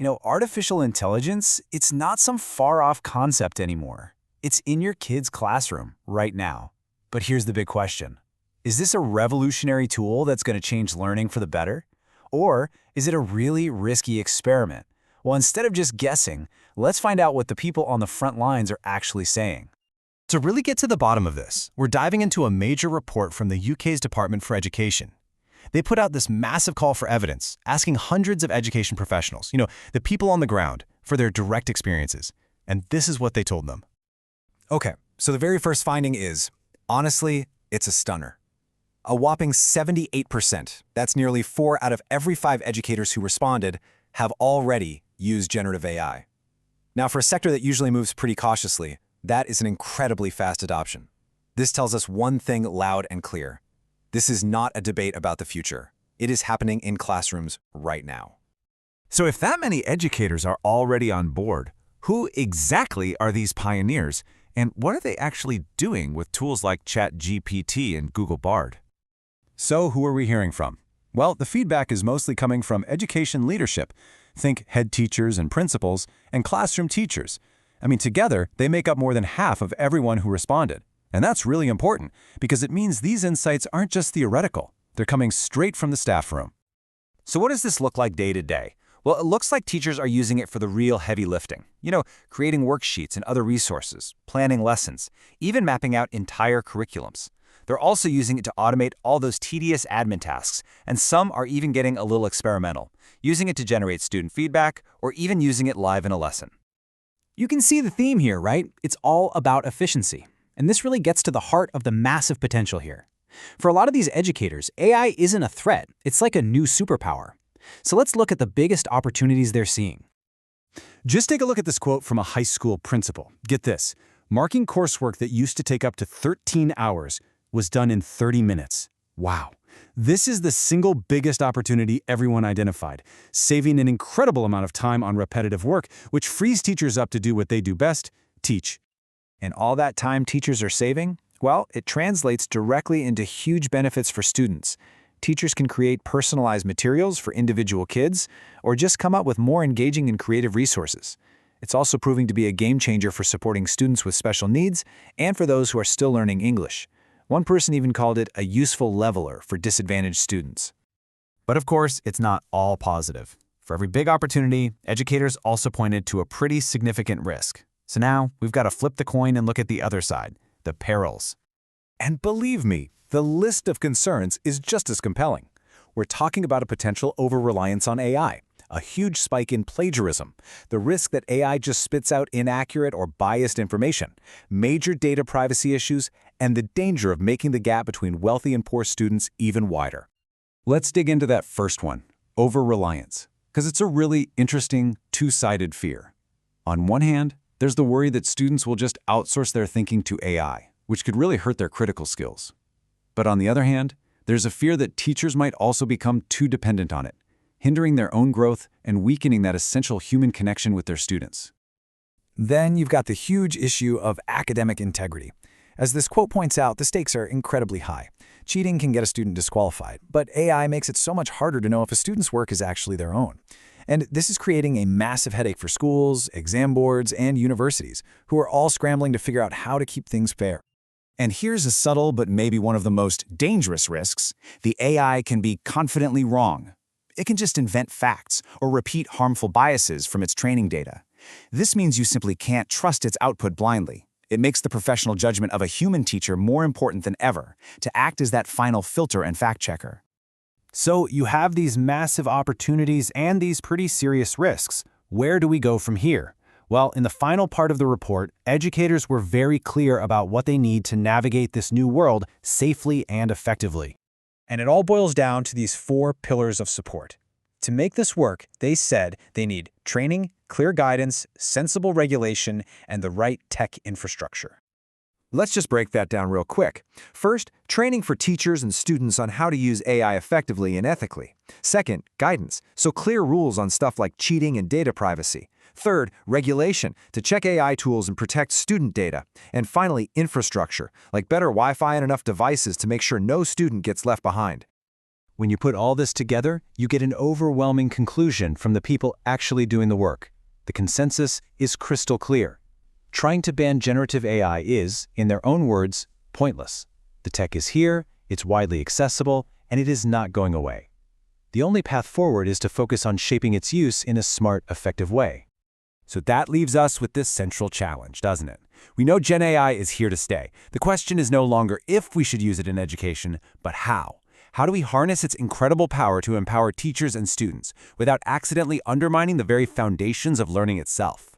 Artificial intelligence, it's not some far-off concept anymore. It's in your kid's classroom right now. But here's the big question. Is this a revolutionary tool that's going to change learning for the better? Or is it a really risky experiment? Well, instead of just guessing, let's find out what the people on the front lines are actually saying. To really get to the bottom of this, we're diving into a major report from the UK's Department for Education. They put out this massive call for evidence, asking hundreds of education professionals, the people on the ground, for their direct experiences. And this is what they told them. Okay, so the very first finding is, honestly, it's a stunner. A whopping 78%, that's nearly 4 out of every 5 educators who responded, have already used generative AI. Now, for a sector that usually moves pretty cautiously, that is an incredibly fast adoption. This tells us one thing loud and clear. This is not a debate about the future. It is happening in classrooms right now. So if that many educators are already on board, who exactly are these pioneers, and what are they actually doing with tools like ChatGPT and Google Bard? So who are we hearing from? Well, the feedback is mostly coming from education leadership. Think head teachers and principals and classroom teachers. Together, they make up more than half of everyone who responded. And that's really important because it means these insights aren't just theoretical. They're coming straight from the staff room. So what does this look like day to day? Well, it looks like teachers are using it for the real heavy lifting. Creating worksheets and other resources, planning lessons, even mapping out entire curriculums. They're also using it to automate all those tedious admin tasks, and some are even getting a little experimental, using it to generate student feedback or even using it live in a lesson. You can see the theme here, right? It's all about efficiency. And this really gets to the heart of the massive potential here. For a lot of these educators, AI isn't a threat. It's like a new superpower. So let's look at the biggest opportunities they're seeing. Just take a look at this quote from a high school principal. Get this, marking coursework that used to take up to 13 hours was done in 30 minutes. Wow. This is the single biggest opportunity everyone identified, saving an incredible amount of time on repetitive work, which frees teachers up to do what they do best, teach. And all that time teachers are saving? Well, it translates directly into huge benefits for students. Teachers can create personalized materials for individual kids, or just come up with more engaging and creative resources. It's also proving to be a game changer for supporting students with special needs and for those who are still learning English. One person even called it a useful leveler for disadvantaged students. But of course, it's not all positive. For every big opportunity, educators also pointed to a pretty significant risk. So now we've got to flip the coin and look at the other side, the perils. And believe me, the list of concerns is just as compelling. We're talking about a potential over-reliance on AI, a huge spike in plagiarism, the risk that AI just spits out inaccurate or biased information, major data privacy issues, and the danger of making the gap between wealthy and poor students even wider. Let's dig into that first one, over-reliance, because it's a really interesting two-sided fear. On one hand, there's the worry that students will just outsource their thinking to AI, which could really hurt their critical skills. But on the other hand, there's a fear that teachers might also become too dependent on it, hindering their own growth and weakening that essential human connection with their students. Then you've got the huge issue of academic integrity. As this quote points out, the stakes are incredibly high. Cheating can get a student disqualified, but AI makes it so much harder to know if a student's work is actually their own. And this is creating a massive headache for schools, exam boards, and universities, who are all scrambling to figure out how to keep things fair. And here's a subtle but maybe one of the most dangerous risks. The AI can be confidently wrong. It can just invent facts or repeat harmful biases from its training data. This means you simply can't trust its output blindly. It makes the professional judgment of a human teacher more important than ever, to act as that final filter and fact-checker. So you have these massive opportunities and these pretty serious risks. Where do we go from here? Well, in the final part of the report, educators were very clear about what they need to navigate this new world safely and effectively. And it all boils down to these 4 pillars of support. To make this work, they said they need training, clear guidance, sensible regulation, and the right tech infrastructure. Let's just break that down real quick. First, training for teachers and students on how to use AI effectively and ethically. Second, guidance, so clear rules on stuff like cheating and data privacy. Third, regulation, to check AI tools and protect student data. And finally, infrastructure, like better Wi-Fi and enough devices to make sure no student gets left behind. When you put all this together, you get an overwhelming conclusion from the people actually doing the work. The consensus is crystal clear. Trying to ban generative AI is, in their own words, pointless. The tech is here, it's widely accessible, and it is not going away. The only path forward is to focus on shaping its use in a smart, effective way. So that leaves us with this central challenge, doesn't it? We know Gen AI is here to stay. The question is no longer if we should use it in education, but how. How do we harness its incredible power to empower teachers and students without accidentally undermining the very foundations of learning itself?